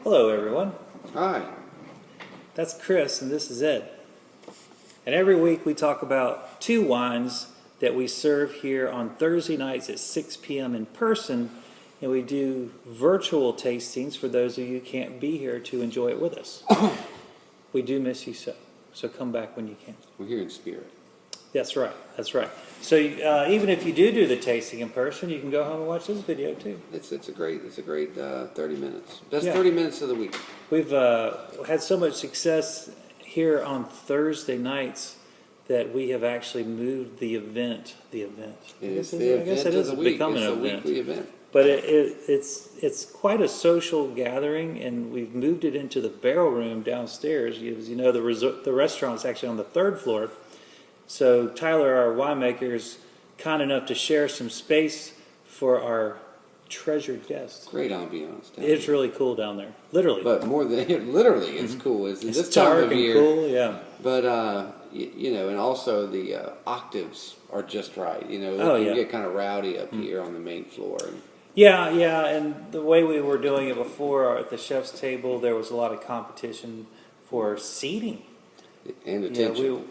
Hello, everyone. Hi. That's Chris, and this is Ed. And every week we talk about two wines that we serve here on Thursday nights at 6 p.m. in person, and we do virtual tastings for those of you who can't be here to enjoy it with us. We do miss you so come back when you can. We're here in spirit. That's right, that's right. So even if you do the tasting in person, you can go home and watch this video too. It's a great 30 minutes. Best 30 minutes of the week. We've had so much success here on Thursday nights that we have actually moved the event. I guess it is becoming an event. Weekly event. But it's quite a social gathering, and we've moved it into the barrel room downstairs. As you know, the restaurant's actually on the third floor. So Tyler, our winemaker, is kind enough to share some space for our treasured guests. Great ambiance. It's really cool down there, literally. But more than literally, it's cool. It's this dark time of year, and cool, yeah. But and also the octaves are just right. You get kind of rowdy up here on the main floor. Yeah, and the way we were doing it before at the chef's table, there was a lot of competition for seating. And attention.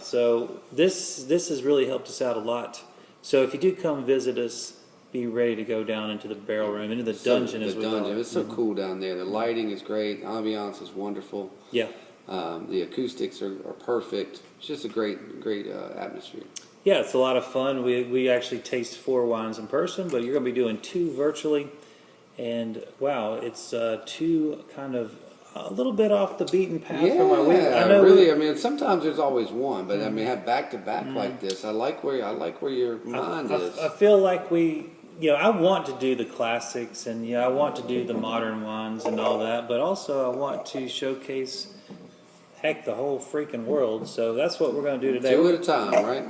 So this has really helped us out a lot. So if you do come visit us, be ready to go down into the barrel room, into the dungeon as we call it. It's so cool down there. The lighting is great. The ambiance is wonderful. Yeah. The acoustics are perfect. It's just a great atmosphere. Yeah, it's a lot of fun. We actually taste 4 wines in person, but you're going to be doing 2 virtually. And wow, it's 2 kind of a little bit off the beaten path from our week. I mean, sometimes there's always one, but I mean, have back to back like this. I like where your mind is. I feel like I want to do the classics, and I want to do the modern ones and all that, but also I want to showcase, the whole freaking world. So that's what we're going to do today. 2 at a time, right?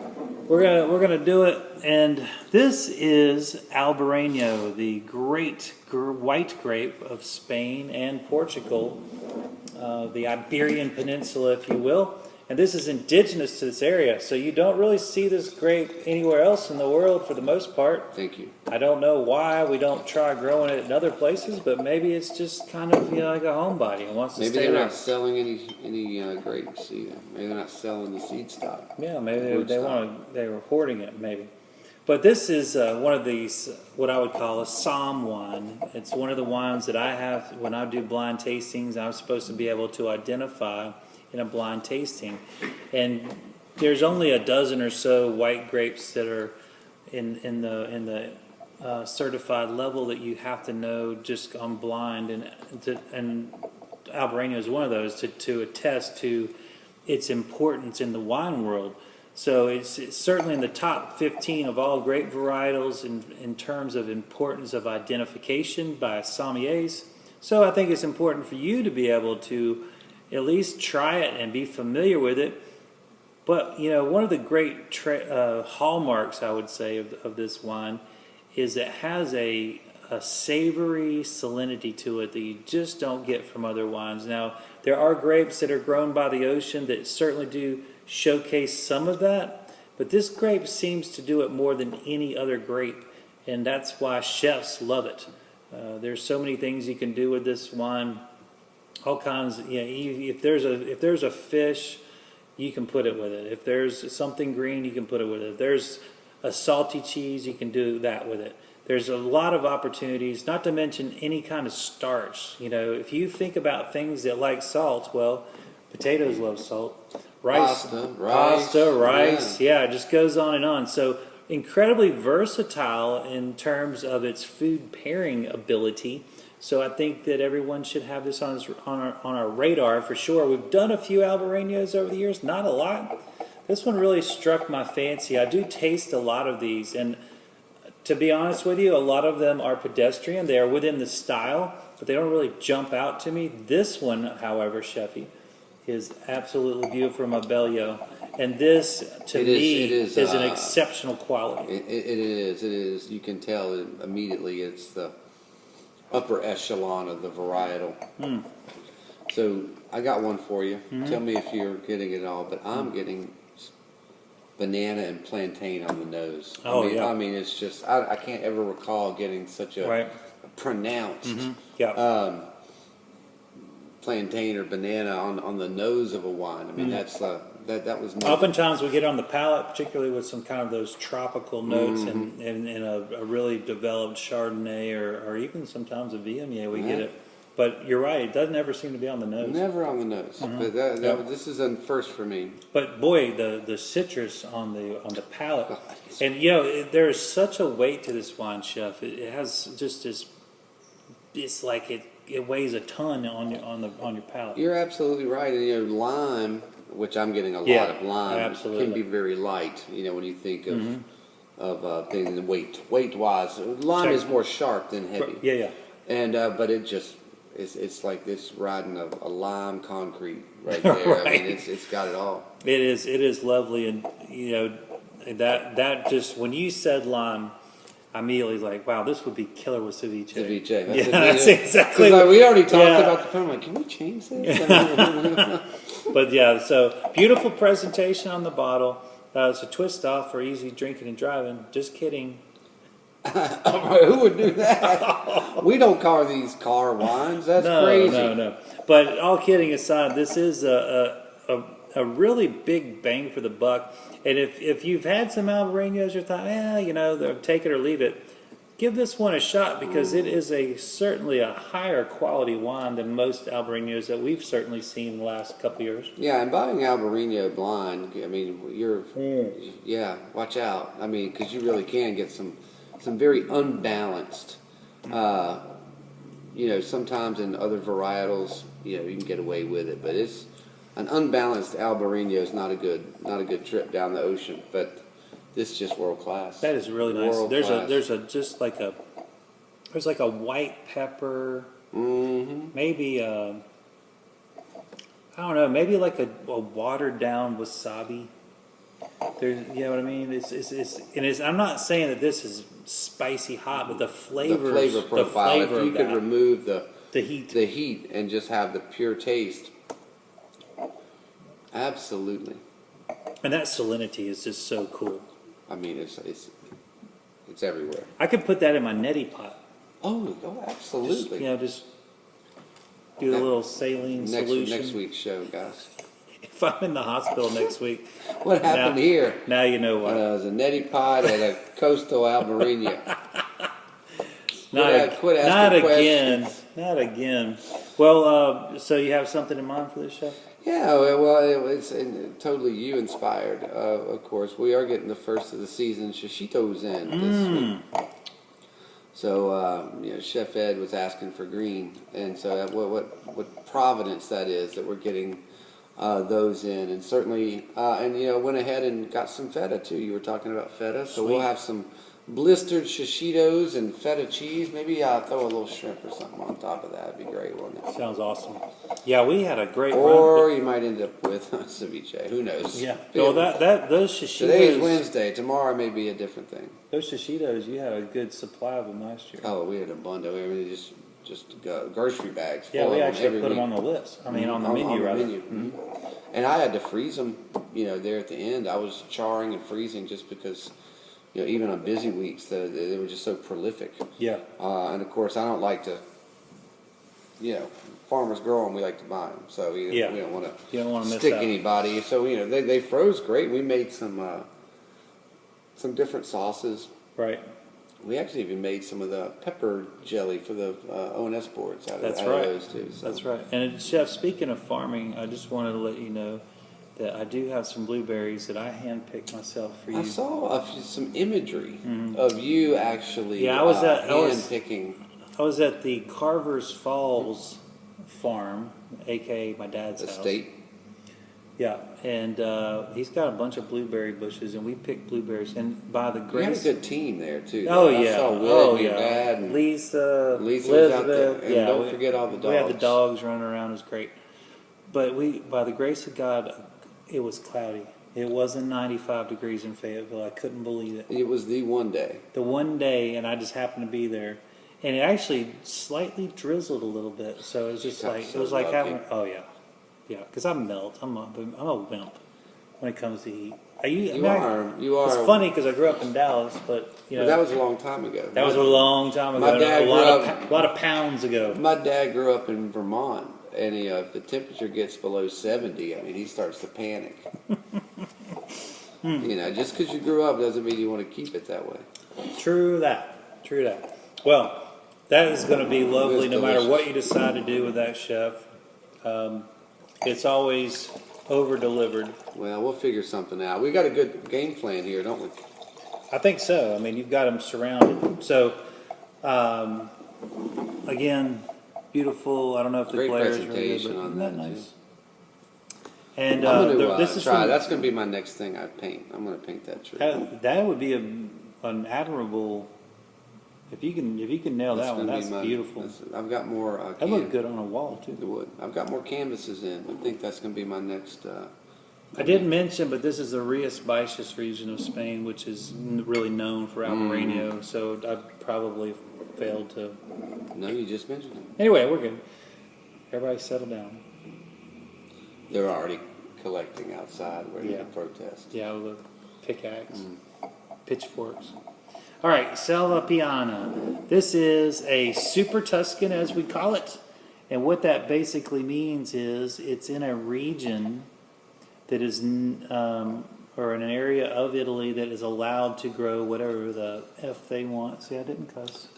We're gonna do it, and this is Albariño, the great white grape of Spain and Portugal, the Iberian Peninsula, if you will. And this is indigenous to this area, so you don't really see this grape anywhere else in the world for the most part. Thank you. I don't know why we don't try growing it in other places, but maybe it's just kind of like a homebody and wants to stay there. Maybe they're not selling any grapes either. Maybe they're not selling the seed stock. Yeah, maybe they were hoarding it, maybe. But this is one of these, what I would call a somm wine. It's one of the wines that I have when I do blind tastings. I'm supposed to be able to identify in a blind tasting, and there's only a dozen or so white grapes that are in the certified level that you have to know just on blind, and Albariño is one of those to attest to its importance in the wine world. So it's certainly in the top 15 of all grape varietals in terms of importance of identification by sommeliers. So I think it's important for you to be able to at least try it and be familiar with it. But, one of the great hallmarks, I would say, of this wine is it has a savory salinity to it that you just don't get from other wines. Now, there are grapes that are grown by the ocean that certainly do showcase some of that, but this grape seems to do it more than any other grape, and that's why chefs love it. There's so many things you can do with this wine. All kinds. If there's a fish, you can put it with it. If there's something green, you can put it with it. If there's a salty cheese, you can do that with it. There's a lot of opportunities, not to mention any kind of starch. If you think about things that like salt, well, potatoes love salt. Pasta, rice. Yeah, it just goes on and on. So incredibly versatile in terms of its food pairing ability. So I think that everyone should have this on our radar for sure. We've done a few Albariños over the years, not a lot. This one really struck my fancy. I do taste a lot of these, and to be honest with you, a lot of them are pedestrian. They are within the style, but they don't really jump out to me. This one, however, Sheffy, is absolutely beautiful from Abeillo. And this, to me, is an exceptional quality. It is. You can tell immediately it's the upper echelon of the varietal. So I got one for you. Tell me if you're getting it all, but I'm getting banana and plantain on the nose. I mean, it's just I can't ever recall getting such a pronounced. plantain or banana on the nose of a wine. I mean, that's that was never, Oftentimes we get on the palate, particularly with some kind of those tropical notes and in a really developed Chardonnay or even sometimes a Viognier, we get it. But you're right, it doesn't ever seem to be on the nose. never on the nose. But this is a first for me. But boy, the citrus on the palate, and there is such a weight to this wine, Chef. It has just this. It's like it weighs a ton on your palate. You're absolutely right. And lime, which I'm getting a lot of lime, can be very light. When you think of things weight wise, lime is more sharp than heavy. Yeah. And but it just. It's like this riding a lime concrete right there. Right. I mean, it's got it all. It is lovely, and that just when you said lime, I immediately was like, wow, this would be killer with ceviche. Ceviche. That's exactly. Like we already talked about the film. Like, can we change this? But yeah, so beautiful presentation on the bottle. It's a twist off for easy drinking and driving. Just kidding. Who would do that? We don't call these car wines. That's crazy. No. But all kidding aside, this is a really big bang for the buck. And if you've had some Albariños, you thought, take it or leave it, give this one a shot because it is certainly a higher quality wine than most Albariños that we've certainly seen in the last couple of years. Yeah, and buying Albariño blind, I mean, watch out. I mean, because you really can get some very unbalanced, sometimes in other varietals, you can get away with it, but it's an unbalanced Albariño is not a good trip down the ocean, but this is just world class. That is really nice. There's like a white pepper, maybe I don't know, maybe like a watered down wasabi. You know what I mean? I'm not saying that this is spicy hot, but the flavor profile. If you could remove the heat and just have the pure taste, absolutely. And that salinity is just so cool. I mean, it's everywhere. I could put that in my neti pot. Oh, absolutely. Just do a little saline solution. Next week's show, guys. If I'm in the hospital next week. What happened here? Now you know why. It was a neti pot at a coastal Albariño. Quit asking questions. Not again. Well, so you have something in mind for this show? Yeah, well, it's totally you inspired. Of course, we are getting the first of the season shishitos in this week. So, Chef Ed was asking for green, and so what providence that is that we're getting those in, and certainly, went ahead and got some feta too. You were talking about feta, so we'll have some blistered shishitos and feta cheese. Maybe I'll throw a little shrimp or something on top of that. It'd be great, wouldn't it? Sounds awesome. Yeah, we had a great Or you might end up with ceviche. Who knows? Yeah. Well, those shishitos. Today's Wednesday. Tomorrow may be a different thing. Those shishitos, you had a good supply of them last year. Oh, we had abundant. I mean, just grocery bags. Yeah, we actually put them on the list. I mean, on the menu, rather. Mm-hmm. And I had to freeze them, there at the end. I was charring and freezing just because, even on busy weeks, they were just so prolific. Yeah. And of course, I don't like to, farmers grow them, we like to buy them. So we don't want to stick anybody. So, they froze great. We made some different sauces. Right. We actually even made some of the pepper jelly for the ONS boards out of those too. So. That's right. And Chef, speaking of farming, I just wanted to let you know that I do have some blueberries that I handpicked myself for you. I saw some imagery of you actually handpicking. I was at the Carver's Falls farm, a.k.a. my dad's estate. house. Yeah, and he's got a bunch of blueberry bushes, and we picked blueberries. And by the grace, you had a good team there too. Oh I yeah, saw Will, your dad, and Lisa was Elizabeth. out there. And don't forget all the dogs. We had the dogs running around. It was great. But by the grace of God, it was cloudy. It wasn't 95 degrees in Fayetteville. I couldn't believe it. It was the one day. The one day, and I just happened to be there. And it actually slightly drizzled a little bit. So it was just like having. Oh yeah. Yeah, because I melt. I'm a wimp when it comes to heat. You are. It's funny because I grew up in Dallas, but that was a long time ago. That was a long time ago. My dad a lot of pounds ago. My dad grew up in Vermont, if the temperature gets below 70, I mean, he starts to panic. Just because you grew up doesn't mean you want to keep it that way. True that. True that. Well, that is going to be lovely no matter what you decide to do with that, Chef. It's always over-delivered. Well, we'll figure something out. We got a good game plan here, don't we? I think so. I mean, you've got them surrounded. So, again, beautiful. I don't know if the Great glare is presentation really good, on but isn't that, that nice? too. And I'm going to this is try. from, That's going to be my next thing I paint. I'm going to paint that tree. that would be an admirable. If you can nail that one, that's beautiful. I've got more. That looked good on a wall too. It would. I've got more canvases in. I think that's going to be my next. I didn't mention, but this is the Rías Baixas region of Spain, which is really known for Albariño. So I probably failed to. No, you just mentioned it. Anyway, we're good. Everybody settle down. They're already collecting outside ready to protest. Yeah, with a pickaxe, pitchforks. All right, Selvapiana. This is a super Tuscan, as we call it. And what that basically means is it's in a region that is, or in an area of Italy that is allowed to grow whatever the F they want. See, I didn't cuss.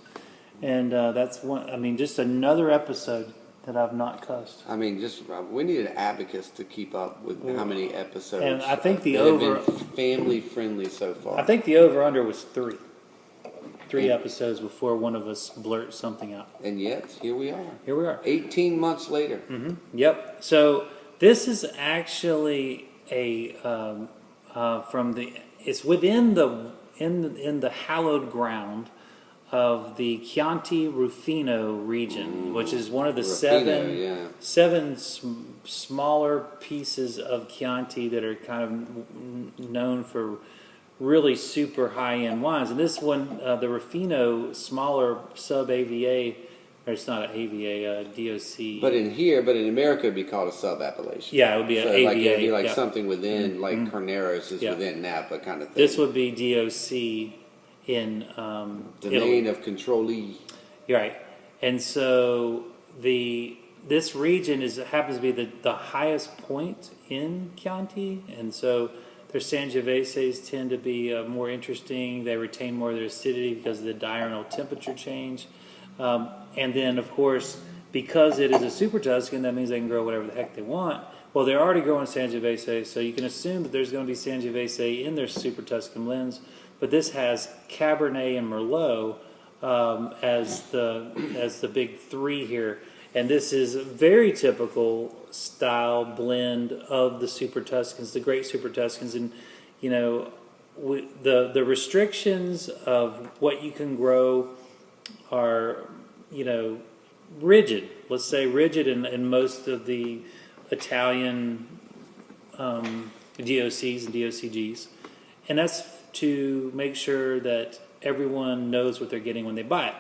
And that's one, I mean, just another episode that I've not cussed. I mean, we need an abacus to keep up with how many episodes. And I think the that have over been family friendly so far. I think the over under was 3. 3 episodes before one of us blurts something out. And yet, here we are. Here we are. 18 months later. Mm-hmm. Yep. So this is actually a it's within in the hallowed ground of the Chianti Rufino region, which is one of the Rufino, seven smaller pieces of Chianti that are kind of known for really super high-end wines. And this one, the Rufino, smaller sub-AVA, or it's not an AVA, DOC. But in America, it'd be called a sub-appellation. Yeah, it would be an AVA. Like, it'd be like something within, like Carneros is within Napa kind of thing. This would be DOC in Domain Italy. of Controllee. You're right. And so this region happens to be the highest point in Chianti, and so their Sangioveses tend to be more interesting. They retain more of their acidity because of the diurnal temperature change. And then, of course, because it is a super Tuscan, that means they can grow whatever the heck they want. Well, they're already growing Sangiovese, so you can assume that there's going to be Sangiovese in their super Tuscan blends. But this has Cabernet and Merlot as the big 3 here. And this is a very typical style blend of the Super Tuscans, the great Super Tuscans. And, the restrictions of what you can grow are, rigid. Let's say rigid in most of the Italian DOCs and DOCGs. And that's to make sure that everyone knows what they're getting when they buy it.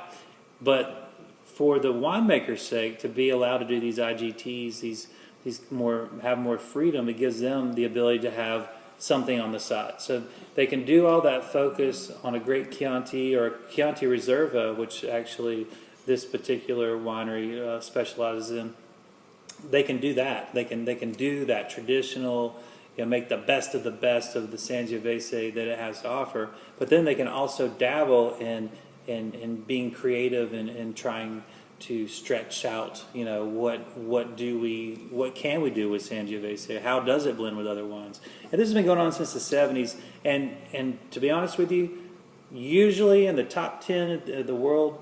But for the winemaker's sake, to be allowed to do these IGTs, these have more freedom, it gives them the ability to have something on the side. So they can do all that focus on a great Chianti or Chianti Reserva, which actually this particular winery specializes in. They can do that. They can do that traditional, make the best of the Sangiovese that it has to offer. But then they can also dabble in being creative and trying to stretch out, what can we do with Sangiovese? How does it blend with other wines? And this has been going on since the 70s. And to be honest with you, usually in the top 10 of the world,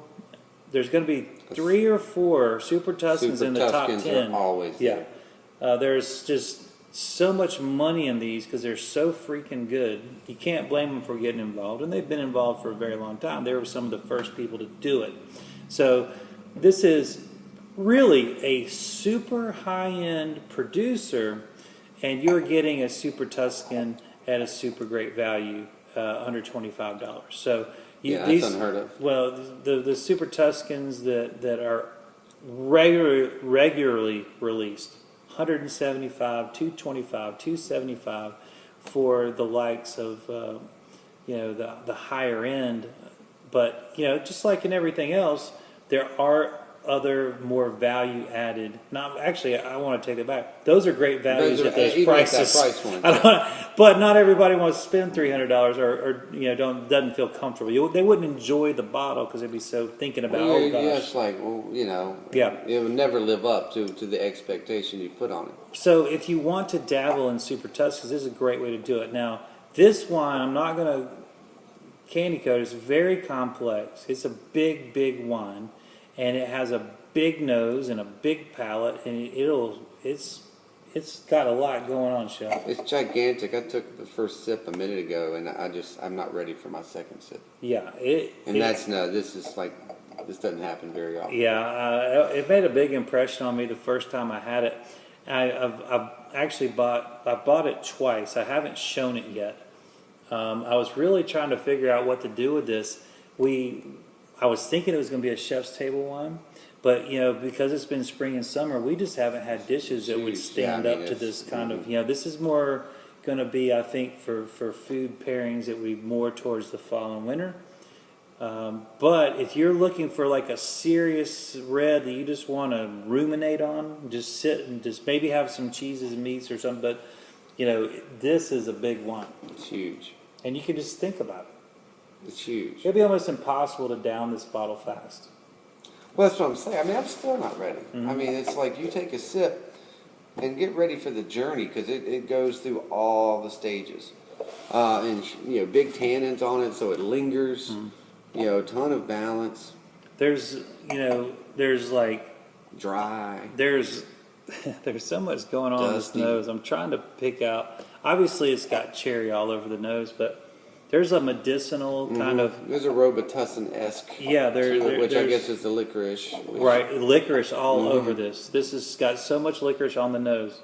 there's going to be 3 or 4 Super Tuscans in the top 10. Are always there. There's just so much money in these because they're so freaking good. You can't blame them for getting involved, and they've been involved for a very long time. They were some of the first people to do it. So this is really a super high-end producer, and you're getting a Super Tuscan at a super great value, under $25. So that's unheard of. Well, the Super Tuscans that are regularly released, 175, 225, 275 for the likes of the higher end. But just like in everything else, there are other more value added. Not actually, I want to take it back. Those are great values at those even at prices. that price point, I don't, but not everybody wants to spend $300 or doesn't feel comfortable. They wouldn't enjoy the bottle because they'd be so thinking about Well, oh gosh. yeah, it's like it would never live up to the expectation you put on it. So if you want to dabble in Super Tuscans, this is a great way to do it. Now this wine, I'm not going to candy coat. It's very complex. It's a big wine. And it has a big nose and a big palate, and it's got a lot going on, Shel. It's gigantic. I took the first sip a minute ago, and I'm not ready for my second sip. Yeah, This doesn't happen very often. Yeah, it made a big impression on me the first time I had it. I've actually bought it twice. I haven't shown it yet. I was really trying to figure out what to do with this. I was thinking it was going to be a chef's table wine, but because it's been spring and summer, we just haven't had dishes that would stand up to this kind of. This is more going to be, I think, for food pairings. It would be more towards the fall and winter. But if you're looking for like a serious red that you just want to ruminate on, just sit and just maybe have some cheeses and meats or something. But this is a big wine. It's huge, and you can just think about it. It's huge. It'd be almost impossible to down this bottle fast. Well, that's what I'm saying. I mean, I'm still not ready. Mm-hmm. I mean, it's like you take a sip and get ready for the journey because it goes through all the stages. And big tannins on it, so it lingers. Mm-hmm. A ton of balance. There's like dry. There's so much going on in this nose. I'm trying to pick out. Obviously, it's got cherry all over the nose, but there's a medicinal kind of. There's a Robitussin-esque. Yeah, which I guess is the licorice. Right, licorice all over this. This has got so much licorice on the nose.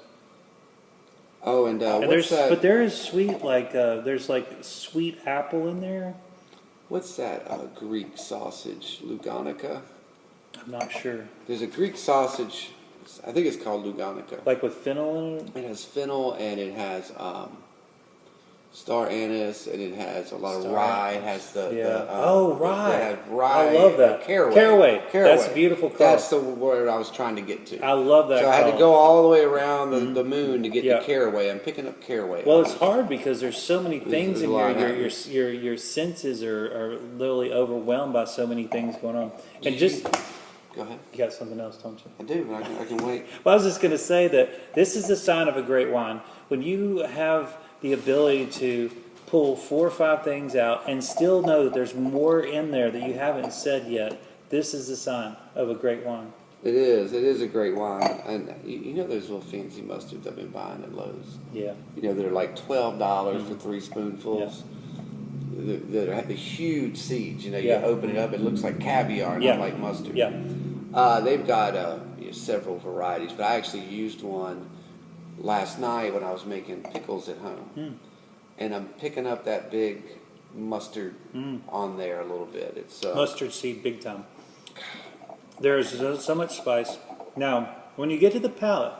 Oh, and what's that? But there is sweet, there's sweet apple in there. What's that Greek sausage? Luganica? I'm not sure. There's a Greek sausage. I think it's called Luganica. Like with fennel in it? It has fennel and it has star anise and it has a lot of rye. It has rye. It has rye. I love that. Caraway. That's a beautiful color. That's the word I was trying to get to. I love that. So I had to go all the way around the moon to get to caraway. I'm picking up caraway. Well, it's hard because there's so many things in here. Your senses are literally overwhelmed by so many things going on. And go ahead. You got something else, don't you? I do. I can wait. Well, I was just going to say that this is the sign of a great wine. When you have the ability to pull 4 or 5 things out and still know that there's more in there that you haven't said yet, this is the sign of a great wine. It is. It is a great wine. And those little fancy mustards I've been buying at Lowe's? Yeah. They're like $12 for 3 spoonfuls. Yeah. That have the huge seeds. You open it up, it looks like caviar, not like mustard. Yeah. They've got several varieties, but I actually used one last night when I was making pickles at home. And I'm picking up that big mustard on there a little bit. It's mustard seed, big time. There's so much spice. Now, when you get to the palate,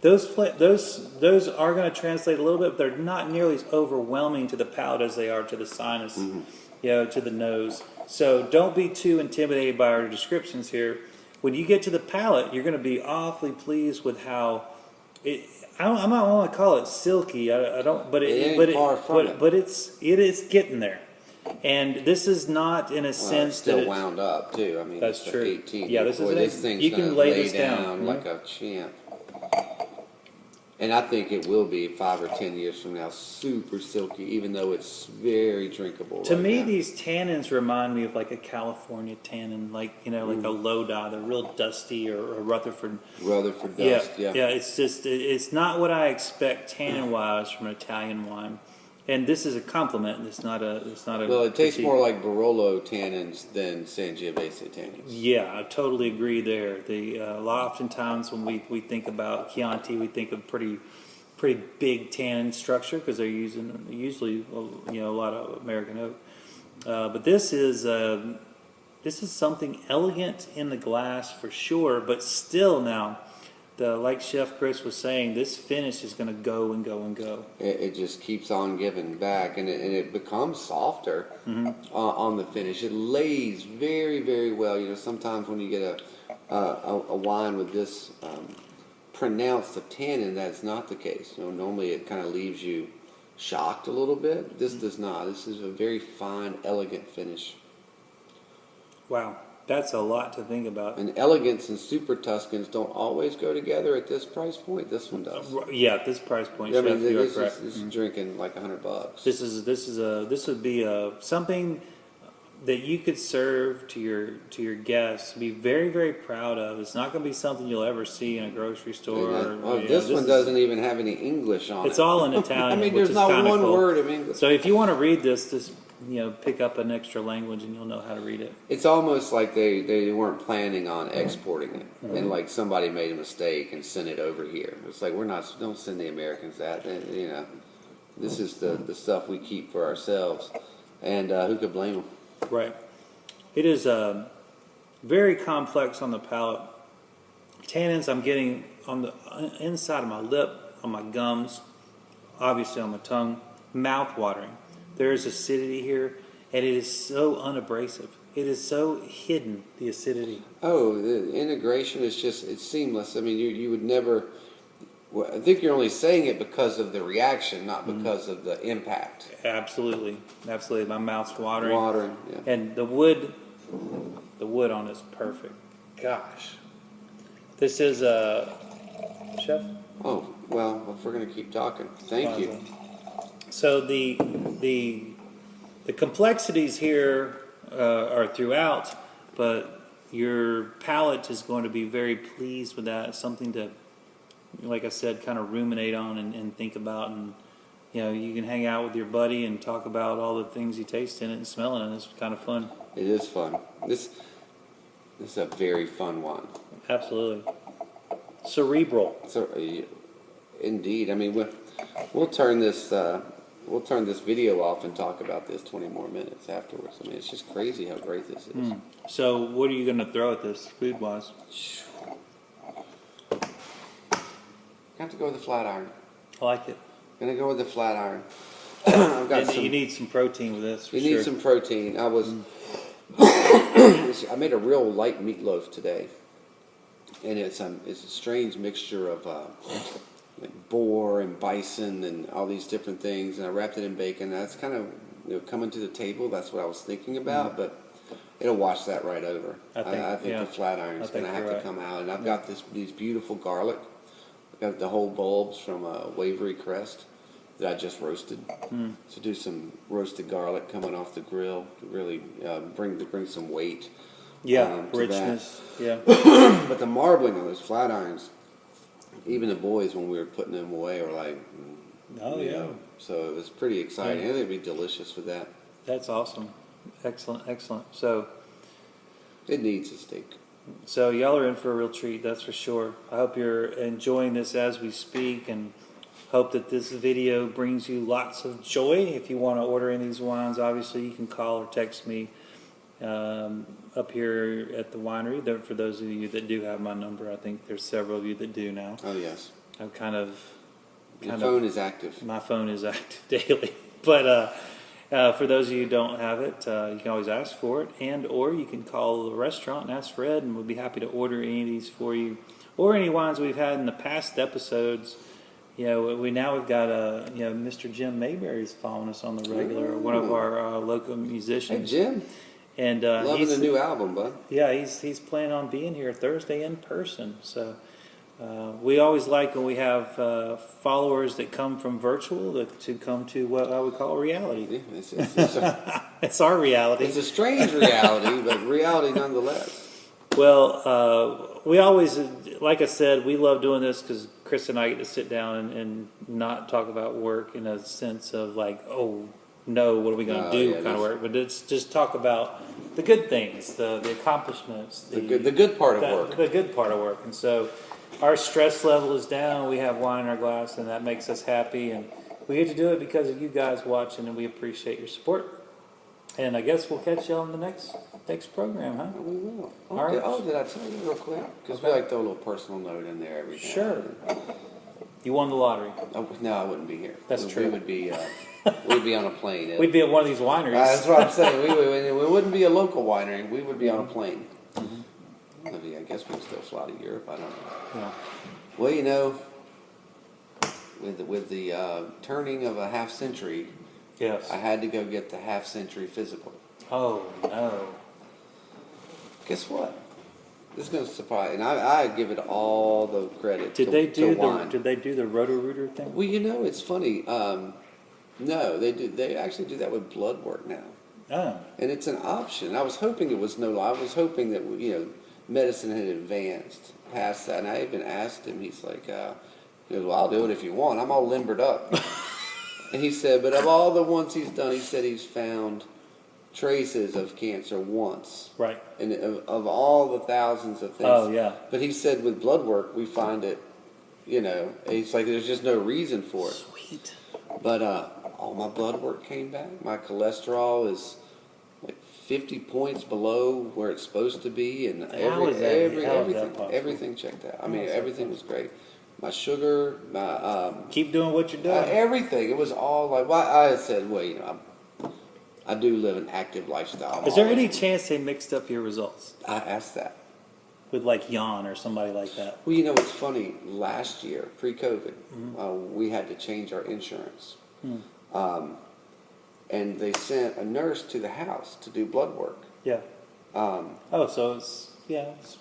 those are going to translate a little bit, but they're not nearly as overwhelming to the palate as they are to the sinus, to the nose. So don't be too intimidated by our descriptions here. When you get to the palate, you're going to be awfully pleased with how it. I don't want to call it silky. I don't, but it is getting there. And this is not in a sense it's still that wound up too. I mean, that's it's true. 18. Yeah, this thing's you can lay this down like a champ. And I think it will be 5 or 10 years from now super silky, even though it's very drinkable. To me, these tannins remind me of like a California tannin, like a Lodi. They're real dusty, or Rutherford. Rutherford dust, yeah. Yeah, it's just it's not what I expect tannin wise from an Italian wine. And this is a compliment. It's not a. Well, it tastes more like Barolo tannins than Sangiovese tannins. Yeah, I totally agree there. Oftentimes when we think about Chianti, we think of pretty big tannin structure because they're using usually a lot of American oak. But this is something elegant in the glass for sure. But still, now like Chef Chris was saying, this finish is going to go and go and go. It just keeps on giving back, and it becomes softer on the finish. It lays very, very well. You know, sometimes when you get a wine with this pronounced of tannin, that's not the case. You know, normally it kind of leaves you shocked a little bit. This does not. This is a very fine, elegant finish. Wow. That's a lot to think about. And elegance and super Tuscans don't always go together at this price point. This one does. Yeah, at this price point, I mean, Chef, you are this correct. is drinking like $100. This would be something that you could serve to your guests. Be very, very proud of. It's not going to be something you'll ever see in a grocery store. This one doesn't even have any English on it. It's all in Italian. I mean, which there's is not kinda one cool. word of English. So if you want to read this, just pick up an extra language and you'll know how to read it. It's almost like they weren't planning on exporting it, and like somebody made a mistake and sent it over here. It's like don't send the Americans that. You know, this is the stuff we keep for ourselves, and who could blame them? Right. It is very complex on the palate. Tannins I'm getting on the inside of my lip, on my gums, obviously on my tongue, mouth watering. There is acidity here, and it is so unabrasive. It is so hidden, the acidity. Oh, the integration is it's seamless. I mean, you would never. Well, I think you're only saying it because of the reaction, not because of the impact. Absolutely, absolutely. My mouth's watering. Yeah. And the wood on is perfect. Gosh, this is Chef. Oh well, if we're gonna keep talking, thank you. So the complexities here are throughout, but your palate is going to be very pleased with that. It's something to, like I said, kind of ruminate on and think about, and you can hang out with your buddy and talk about all the things you taste in it and smell it, and it's kind of fun. It is fun. This is a very fun one. Absolutely. Cerebral. So, indeed. I mean, we'll turn this video off and talk about this 20 more minutes afterwards. I mean, it's just crazy how great this is. So, what are you going to throw at this, food-wise? I have to go with the flat iron. I like it. I'm gonna go with the flat iron. I've got You need some protein with this. For You sure. need some protein. I made a real light meatloaf today, and it's a strange mixture of like boar and bison and all these different things, and I wrapped it in bacon. That's kind of coming to the table. That's what I was thinking about, but it'll wash that right over. I think the flat iron is going to have to come out, and I've got these beautiful garlic. I've got the whole bulbs from Waverly Crest that I just roasted. So do some roasted garlic coming off the grill to really bring some weight. Richness. Yeah. But the marbling on those flat irons, even the boys when we were putting them away were like, oh yeah. So it was pretty exciting. Yeah. I think it'd be delicious with that. That's awesome. Excellent. So it needs a steak. So y'all are in for a real treat, that's for sure. I hope you're enjoying this as we speak, and hope that this video brings you lots of joy. If you want to order any of these wines, obviously you can call or text me up here at the winery. For those of you that do have my number, I think there's several of you that do now. Oh yes. I'm kind of. Your phone is active. My phone is active daily, but. For those of you who don't have it, you can always ask for it, or you can call the restaurant and ask for Ed, and we'll be happy to order any of these for you, or any wines we've had in the past episodes. We've got Mr. Jim Mayberry's following us on the regular, one of our local musicians. Hey Jim, and loving the new album, bud. Yeah, he's planning on being here Thursday in person, so. We always like when we have followers that come from virtual to come to what I would call reality. Yeah, it's our reality. It's a strange reality, but reality nonetheless. Well, we always, like I said, we love doing this because Chris and I get to sit down and not talk about work in a sense of like, oh, no, what are we going to do kind of work. But it's just talk about the good things, the accomplishments. The good part of work. The good part of work. And so our stress level is down. We have wine in our glass, and that makes us happy. And we get to do it because of you guys watching, and we appreciate your support. And I guess we'll catch you on the next program, huh? We will. All right. Did I tell you real quick? Because we like throw a little personal note in there every now Sure. and then. You won the lottery. Oh, no, I wouldn't be here. That's true. We would be, we'd be on a plane. We'd be at one of these wineries. That's what I'm saying. We wouldn't be a local winery. We would be on a plane. I mean, I guess we'd still fly to Europe. I don't know. Yeah. Well, you know, with the turning of a half century, Yes. I had to go get the half century physical. Oh no. Guess what? This is going to surprise, and I give it all the credit. Did to, they to do wine. Did they do the Roto-Rooter thing? Well, you know, it's funny. No, they do. They actually do that with blood work now, Oh. and it's an option. I was hoping it was no lie. I was hoping that medicine had advanced past that, and I even asked him. He's like, he goes, "Well, I'll do it if you want. I'm all limbered up." And he said, but of all the ones he's done, he said he's found traces of cancer once. Right. And of all the thousands of things. Oh yeah. But he said with blood work, we find it, it's like there's just no reason for it. Sweet. But all my blood work came back. My cholesterol is like 50 points below where it's supposed to be. And How is that possible? everything checked out. I mean, everything was great. My sugar, my... Keep doing what you're doing. everything. It was all like... Well, I said, well, I do live an active lifestyle. Is there any chance they mixed up your results I asked that. with like Jan or somebody like that? Well, it's funny. Last year, pre-COVID, we had to change our insurance. And they sent a nurse to the house to do blood work. Yeah. So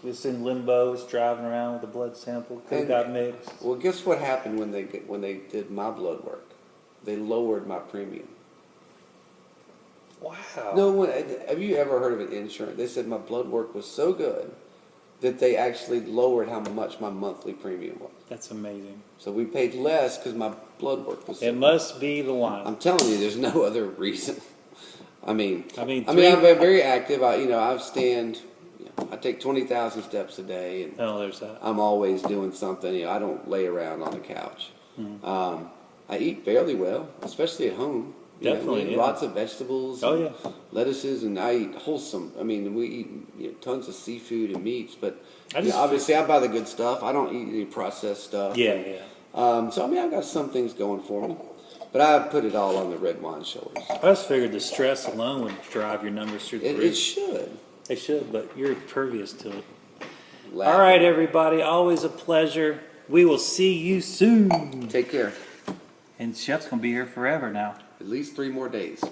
it's in limbo. It's driving around with a blood sample. Could have got mixed. Well, guess what happened when they did my blood work? They lowered my premium. Wow. No one. Have you ever heard of an insurance? They said my blood work was so good that they actually lowered how much my monthly premium was. That's amazing. So we paid less because my blood work was. It must be the wine. I'm telling you, there's no other reason. I'm three- very active. I stand. I take 20,000 steps a day, and there's that. I'm always doing something. I don't lay around on the couch. I eat fairly well, especially at home. Definitely, we eat yeah. lots of vegetables. Oh, and lettuces, and I eat wholesome. We eat tons of seafood and meats, but obviously I buy the good stuff. I don't eat any processed stuff. Yeah. I've got some things going for me, but I put it all on the red wine shoulders. I just figured the stress alone would drive your numbers through the roof. It should. They should, but you're impervious to it. Laughing. All right, everybody. Always a pleasure. We will see you soon. Take care. And Chef's going to be here forever now. At least 3 more days.